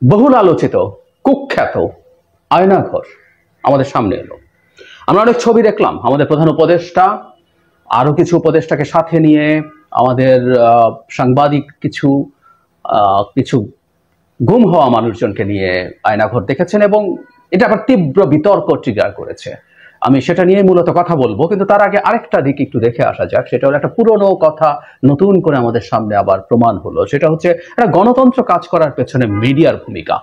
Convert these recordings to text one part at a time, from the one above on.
বহুল আলোচিত কুখ্যাত আয়নাঘর আমাদের সামনে এলো। আমরা অনেক ছবি দেখলাম, আমাদের প্রধান উপদেষ্টা আরো কিছু উপদেষ্টাকে সাথে নিয়ে আমাদের সাংবাদিক কিছু কিছু গুম হওয়া মানুষজনকে নিয়ে আয়নাঘর দেখেছেন এবং এটা আবার তীব্র বিতর্ক ট্রিগার করেছে। আমি সেটা নিয়ে মূলত কথা বলবো, কিন্তু তার আগে আরেকটা দিক একটু দেখে আসা যাক। সেটা হলো একটা পুরনো কথা নতুন করে আমাদের সামনে আবার প্রমাণ হলো। সেটা হচ্ছে একটা গণতন্ত্র কাজ করার পেছনে মিডিয়ার ভূমিকা।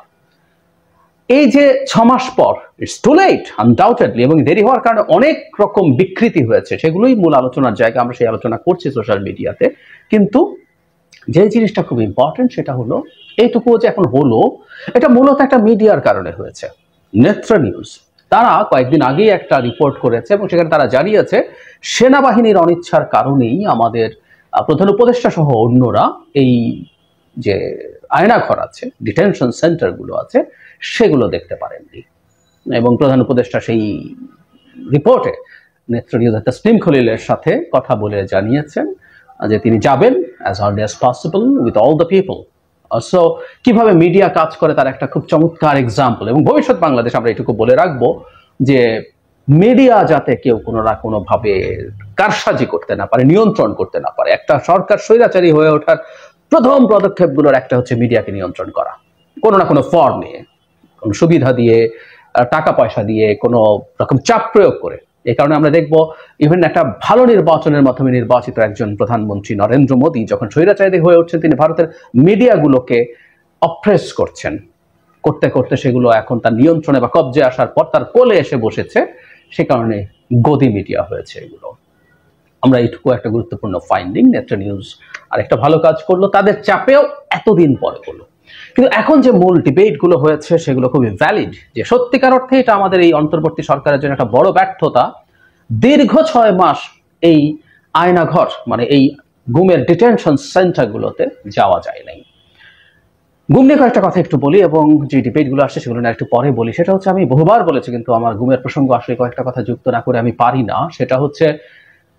এই যে 6 মাস পর, ইটস টু লেট আনডাউটেডলি, এবং দেরি হওয়ার কারণে অনেক রকম বিকৃতি হয়েছে, সেগুলোই মূল আলোচনার জায়গা। আমরা সেই আলোচনা করছি সোশ্যাল মিডিয়াতে, কিন্তু যে জিনিসটা খুব ইম্পর্টেন্ট সেটা হলো এইটুকু যে এখন হলো, এটা মূলত একটা মিডিয়ার কারণে হয়েছে। নেত্র নিউজ তারা কয়েকদিন আগেই একটা রিপোর্ট করেছে এবং সেখানে তারা জানিয়েছে সেনাবাহিনীর অনিচ্ছার কারণেই আমাদের প্রধান উপদেষ্টা সহ অন্যরা এই যে আয়নাঘর আছে, ডিটেনশন সেন্টারগুলো আছে, সেগুলো দেখতে পারেননি। এবং প্রধান উপদেষ্টা সেই রিপোর্টে নেত্র নিউজ তাসনিম খলিলের সাথে কথা বলে জানিয়েছেন যে তিনি যাবেন as early as possible with all the people. So কিভাবে মিডিয়া কাজ করে তার একটা খুব চমৎকার এক্সাম্পল। এবং ভবিষ্যৎ বাংলাদেশ আমরা এটুকু বলে রাখবো যে মিডিয়া যাতে কেউ কোনো না কোনো ভাবে কারসাজি করতে না পারে, নিয়ন্ত্রণ করতে না পারে। একটা সরকার স্বৈরাচারী হয়ে ওঠার প্রথম পদক্ষেপগুলোর একটা হচ্ছে মিডিয়াকে নিয়ন্ত্রণ করা, কোনো না কোনো ফর্মে, কোনো সুবিধা দিয়ে, টাকা পয়সা দিয়ে, কোনো রকম চাপ প্রয়োগ করে। এই কারণে আমরা দেখবো ইভেন একটা ভালো নির্বাচনের মাধ্যমে নির্বাচিত একজন প্রধানমন্ত্রী নরেন্দ্র মোদী যখন স্বৈরাচারী হয়ে উঠছেন, তিনি ভারতের মিডিয়াগুলোকে অপ্রেস করছেন, করতে করতে সেগুলো এখন তার নিয়ন্ত্রণে বা কবজে আসার পর তার কোলে এসে বসেছে। সে কারণে গদি মিডিয়া হয়েছে এগুলো। আমরা এইটুকু একটা গুরুত্বপূর্ণ ফাইন্ডিং। নেত্র নিউজ আর একটা ভালো কাজ করলো, তাদের চাপেও এতদিন পরে হলো। কিন্তু এখন যে মূল ডিবেট গুলো হয়েছে সেগুলো খুবই ভ্যালিড, যে সত্যিকার অর্থে এটা আমাদের এই অন্তর্বর্তী সরকারের জন্য একটা বড় ব্যর্থতা। দীর্ঘ 6 মাস এই আয়নাঘর মানে এই গুমের ডিটেনশন সেন্টার গুলোতে যাওয়া যায় নাই। গুম নিয়ে কয়েকটা কথা একটু বলি এবং যে ডিবেট গুলো আসছে সেগুলো না একটু পরে বলি। সেটা হচ্ছে, আমি বহুবার বলেছি কিন্তু আমার গুমের প্রসঙ্গ আসলে কয়েকটা কথা যুক্ত না করে আমি পারি না। সেটা হচ্ছে,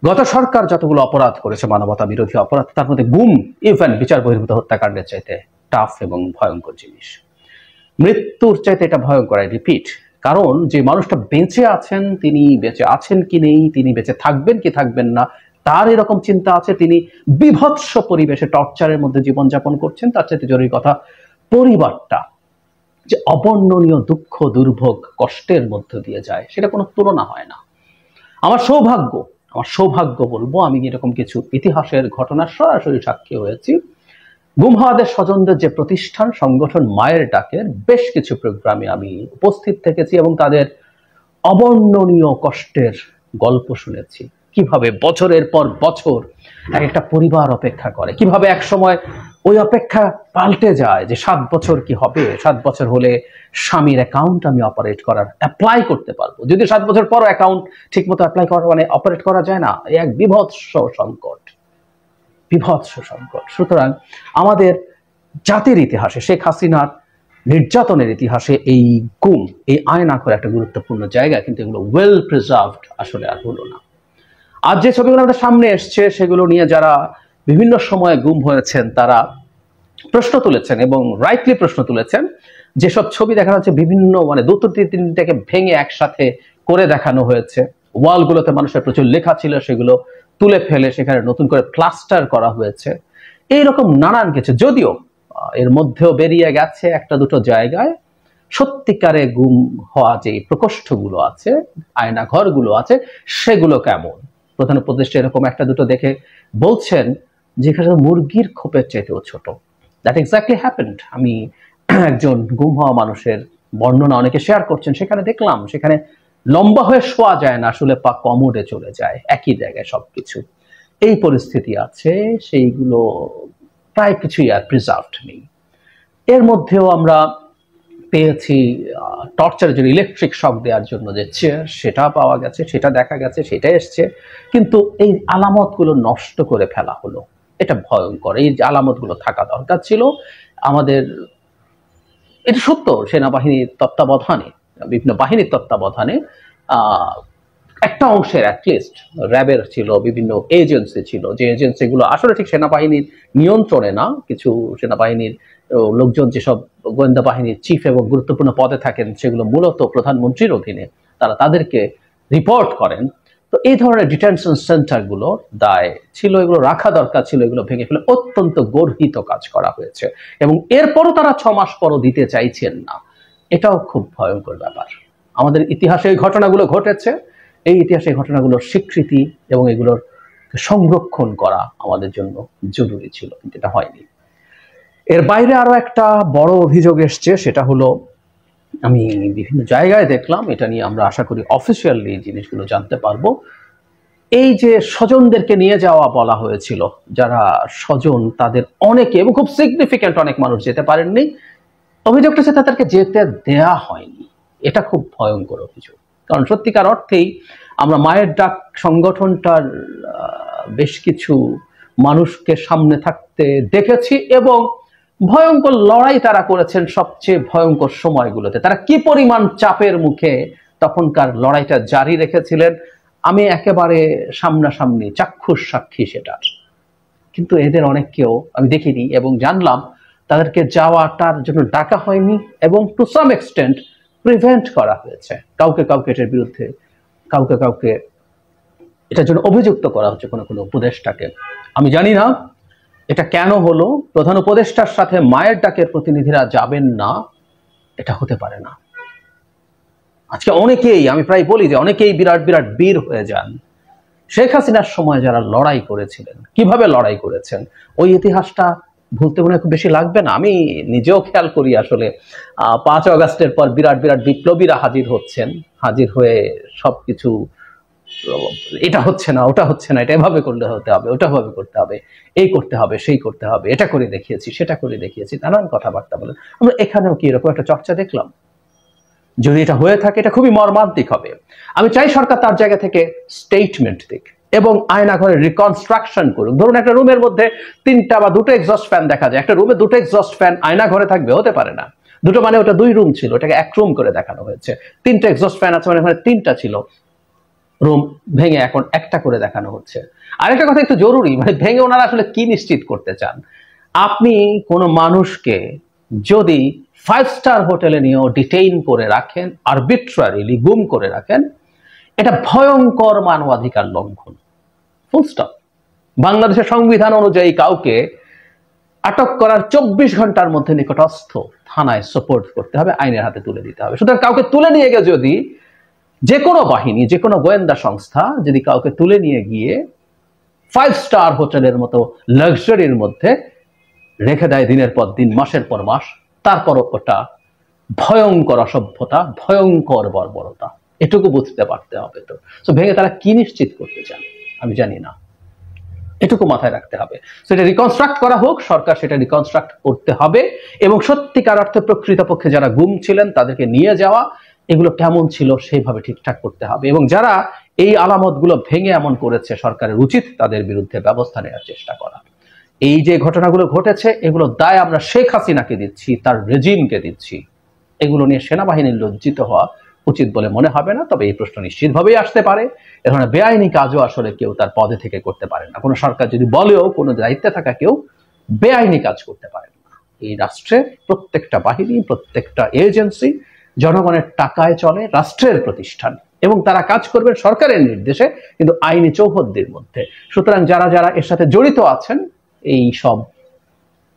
গত সরকার যতগুলো অপরাধ করেছে, মানবতা বিরোধী অপরাধ, তার মধ্যে গুম ইভেন বিচার বহির্ভূত হত্যাকাণ্ডের চাইতে টাফ এবং ভয়ঙ্কর জিনিস। মৃত্যুর চাইতে এটা ভয়ঙ্কর, আই রিপিট। কারণ যে মানুষটা বেঁচে আছেন, তিনি বেঁচে আছেন কি নেই, তিনি বেঁচে থাকবেন কি থাকবেন না, তার এরকম চিন্তা আছে, তিনি বিভৎস পরিবেশে টর্চারের মধ্যে জীবনযাপন করছেন। তার চাইতে জরুরি কথা, পরিবারটা যে অবর্ণনীয় দুঃখ, দুর্ভোগ, কষ্টের মধ্য দিয়ে যায়, সেটা কোনো তুলনা হয় না। আমার সৌভাগ্য বলবো, আমি এরকম কিছু ইতিহাসের ঘটনার সরাসরি সাক্ষী হয়েছি। গুম হওয়াদের স্বজনদের যে প্রতিষ্ঠান সংগঠন মায়ের ডাকের বেশ কিছু প্রোগ্রামে আমি উপস্থিত থেকেছি এবং তাদের অবর্ণনীয় কষ্টের গল্প শুনেছি। কিভাবে বছরের পর বছর এক একটা পরিবার অপেক্ষা করে, কিভাবে এক সময় ওই অপেক্ষা পাল্টে যায় যে 7 বছর কি হবে, 7 বছর হলে স্বামীর অ্যাকাউন্ট আমি অ্যাপ্লাই করতে পারবো, যদি 7 বছর পর অ্যাকাউন্ট ঠিক মতো অ্যাপ্লাই করা মানে অপারেট করা যায় না। এক বিভৎস সংকট। সুতরাং আমাদের জাতির ইতিহাসে, শেখ হাসিনার নির্যাতনের ইতিহাসে এই গুম, এই আয়নাঘর একটা গুরুত্বপূর্ণ জায়গা, কিন্তু এগুলো ওয়েল প্রিজার্ভড আসলে আর হলো না। আজ যে ছবিগুলো আমাদের সামনে এসছে সেগুলো নিয়ে যারা বিভিন্ন সময়ে গুম হয়েছেন তারা প্রশ্ন তুলেছেন এবং রাইটলি প্রশ্ন তুলেছেন। যেসব ছবি দেখানো হচ্ছে বিভিন্ন মানে 2-3টাকে ভেঙে একসাথে করে দেখানো হয়েছে, ওয়ালগুলোতে মানুষের প্রচুর লেখা ছিল, সেগুলো তুলে ফেলে সেখানে নতুন করে প্লাস্টার করা হয়েছে, এইরকম নানান কিছু। যদিও এর মধ্যেও বেরিয়ে গেছে একটা দুটো জায়গায় সত্যিকারে গুম হওয়া যে প্রকোষ্ঠগুলো আছে, আয়নাঘরগুলো আছে, সেগুলো কেমন। প্রধান উপদেষ্টা এরকম একটা দুটো দেখে বলছেন যেখানে মুরগির খোপের চাইতেও ছোট। That exactly happened. আমি একজন গুম হওয়া মানুষের বর্ণনা অনেকে শেয়ার করছেন, সেখানে দেখলাম সেখানে লম্বা হয়ে শোয়া যায় না, আসলে পা কমোডে চলে যায়, একই জায়গায় সবকিছু। এই পরিস্থিতি আছে, সেইগুলো প্রায় কিছুই আর প্রিজার্ভড নেই। এর মধ্যেও আমরা পেয়েছি টর্চারের জন্য ইলেকট্রিক শক দেওয়ার জন্য যে চেয়ার, সেটা পাওয়া গেছে, সেটা দেখা গেছে, সেটা এসছে, কিন্তু এই আলামতগুলো নষ্ট করে ফেলা হলো। এটা ভয়ঙ্কর। এই আলামতগুলো থাকা দরকার ছিল আমাদের। এটা সত্য, সেনাবাহিনীর তত্ত্বাবধানে, বিভিন্ন বাহিনীর তত্ত্বাবধানে একটা অংশের অ্যাটলিস্ট র্যাবের ছিল, বিভিন্ন এজেন্সি ছিল, যে এজেন্সিগুলো আসলে ঠিক সেনাবাহিনীর নিয়ন্ত্রণে না, কিছু সেনাবাহিনীর লোকজন যেসব গোয়েন্দা বাহিনীর চিফ এবং গুরুত্বপূর্ণ পদে থাকেন সেগুলো মূলত প্রধানমন্ত্রীর অধীনে, তারা তাদেরকে রিপোর্ট করেন। তো এই ধরনের ডিটেনশন সেন্টারগুলো দায় ছিল, এগুলো রাখা দরকার ছিল, এগুলো ভেঙে ফেলে অত্যন্ত গর্হিত কাজ করা হয়েছে এবং এরপরও তারা 6 মাস পরও দিতে চাইছেন না। এটাও খুব ভয়ঙ্কর ব্যাপার। আমাদের ইতিহাসে এই ঘটনাগুলো ঘটেছে, এই ইতিহাসে এই ঘটনাগুলোর স্বীকৃতি এবং এগুলোর সংরক্ষণ করা আমাদের জন্য জরুরি ছিল, কিন্তু এটা হয়নি। এর বাইরে আরো একটা বড় অভিযোগ এসছে, সেটা হলো আমি বিভিন্ন জায়গায় দেখলাম, এটা নিয়ে আমরা আশা করি অফিসিয়ালি জিনিসগুলো জানতে পারবো। এই যে স্বজনদেরকে নিয়ে যাওয়া বলা হয়েছিল, যারা স্বজন তাদের অনেকে এবং খুব সিগনিফিক্যান্ট অনেক মানুষ যেতে পারেননি, অভিযোগটা হচ্ছে তাদেরকে যেতে দেয়া হয়নি। এটা খুব ভয়ঙ্কর অভিযোগ, কারণ সত্যিকার অর্থেই আমরা মায়ের ডাক সংগঠনটার বেশ কিছু মানুষকে সামনে থাকতে দেখেছি এবং ভয়ঙ্কর লড়াই তারা করেছেন সবচেয়ে ভয়ঙ্কর সময়গুলোতে। তারা কি পরিমাণ চাপের মুখে তখনকার লড়াইটা জারি রেখেছিলেন আমি একেবারে সামনাসামনি চাক্ষুষ সাক্ষী সেটার। কিন্তু এদের অনেককেও আমি দেখিনি এবং জানলাম তাদেরকে যাওয়াটার জন্য ডাকা হয়নি এবং টু সাম এক্সটেন্ট প্রিভেন্ট করা হয়েছে। কাউকে কাউকে এটার বিরুদ্ধে, কাউকে কাউকে এটার জন্য অভিযুক্ত করা হচ্ছে, কোনো কোনো উপদেষ্টাকে। আমি জানি না এটা কেন হলো। প্রধান উপদেষ্টার সাথে মায়ের ডাকের প্রতিনিধিরা যাবেন না, এটা হতে পারে না। আজকে অনেকেই, আমি প্রায় বলি যে অনেকেই বিরাট বিরাট বীর হয়ে যান। শেখ হাসিনার সময় যারা লড়াই করেছিলেন, কিভাবে লড়াই করেছেন, ওই ইতিহাসটা ভুলতে মনে খুব বেশি লাগবে না। আমি নিজেও খেয়াল করি আসলে 5 আগস্টের পর বিরাট বিরাট বিপ্লবীরা হাজির হচ্ছেন, হাজির হয়ে সবকিছু এটা হচ্ছে না, ওটা হচ্ছে না, এটা এভাবে করলে হতে হবে, ওটা ভাবে করতে হবে, এই করতে হবে, সেই করতে হবে, এটা করে দেখিয়েছি, সেটা করে দেখিয়েছি, নানান কথাবার্তা বলেন। আমরা এখানেও কি এরকম একটা চর্চা দেখলাম? যদি এটা হয়ে থাকে এটা খুবই মর্মান্তিক হবে। আমি চাই সরকার তার জায়গা থেকে স্টেটমেন্ট দিক এবং আয়নাঘরে রিকনস্ট্রাকশন করুক। ধরুন একটা রুমের মধ্যে 3টা বা 2টো এক্সস্ট ফ্যান দেখা যায়, একটা রুমে 2টো এক্সস্ট ফ্যান আয়নাঘরে থাকবে, হতে পারে না। 2টো মানে ওটা 2 রুম ছিল, ওটাকে 1 রুম করে দেখানো হয়েছে। 3টা এক্সস্ট ফ্যান আছে মানে ওখানে 3টা ছিল, রুম ভেঙে এখন একটা করে দেখানো হচ্ছে। আরেকটা কথা একটু জরুরি, মানে ভেঙে ওনারা আসলে কি নিশ্চিত করতে চান? আপনি কোনো মানুষকে যদি 5 স্টার হোটেলে নিয়েও ডিটেইন করে রাখেন, আরবিট্রারিলি গুম করে রাখেন, এটা ভয়ঙ্কর মানবাধিকার লঙ্ঘন, ফুল স্টপ। বাংলাদেশের সংবিধান অনুযায়ী কাউকে আটক করার 24 ঘন্টার মধ্যে নিকটস্থ থানায় সুপোর্ট করতে হবে, আইনের হাতে তুলে দিতে হবে। সুতরাং কাউকে তুলে নিয়ে গিয়ে যদি যে কোনো বাহিনী, যে কোনো গোয়েন্দা সংস্থা যদি কাউকে তুলে নিয়ে গিয়ে 5 স্টার হোটেলের মতো লাক্সারির মধ্যে রেখে দেয় দিনের পর দিন, মাসের পর মাস, তারপরও ওটা ভয়ঙ্কর অসভ্যতা, ভয়ঙ্কর বর্বরতা, এটুকু বুঝতে পারতে হবে। তো ভেঙে তারা কি নিশ্চিত করতে চান আমি জানি না, এটুকু মাথায় রাখতে হবে। সেটা রিকনস্ট্রাক্ট করা হোক, সরকার সেটা রিকনস্ট্রাক্ট করতে হবে এবং সত্যিকার অর্থে প্রকৃতপক্ষে যারা গুম ছিলেন তাদেরকে নিয়ে যাওয়া, এগুলো কেমন ছিল সেইভাবে ঠিকঠাক করতে হবে এবং যারা এই আলামতগুলো ভেঙে এমন করেছে সরকারের উচিত তাদের বিরুদ্ধে ব্যবস্থা নেওয়ার চেষ্টা করা। এই যে ঘটনাগুলো ঘটেছে এগুলো দায় আমরা শেখ হাসিনাকে দিচ্ছি, তার রেজিমকে দিচ্ছি। এগুলো নিয়ে সেনাবাহিনীর লজ্জিত হওয়া উচিত বলে মনে হবে না। তবে এই প্রশ্ন নিশ্চিতভাবেই আসতে পারে। এ ধরনের বেআইনি কাজও আসলে কেউ তার পদে থেকে করতে পারে না। কোনো সরকার যদি বলেও কোনো দায়িত্বে থাকা কেউ বেআইনি কাজ করতে পারে না। এই রাষ্ট্রের প্রত্যেকটা বাহিনী, প্রত্যেকটা এজেন্সি জনগণের টাকায় চলে, রাষ্ট্রের প্রতিষ্ঠান, এবং তারা কাজ করবেন সরকারের নির্দেশে, কিন্তু আইনি চৌহদ্দির মধ্যে। সুতরাং যারা যারা এর সাথে জড়িত আছেন এই সব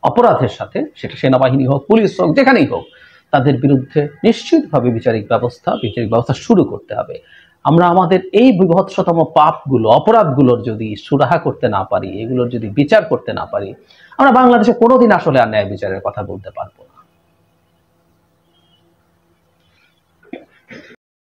অপরাধের সাথে, সেটা সেনাবাহিনী হোক, পুলিশ হোক, যেখানেই হোক, তাদের বিরুদ্ধে নিশ্চিতভাবে বিচারিক ব্যবস্থা শুরু করতে হবে। আমরা আমাদের এই বিভৎসতম পাপগুলো, অপরাধগুলোর যদি সুরাহা করতে না পারি, এগুলোর যদি বিচার করতে না পারি, আমরা বাংলাদেশে কোনোদিন আসলে আর ন্যায় বিচারের কথা বলতে পারবো না।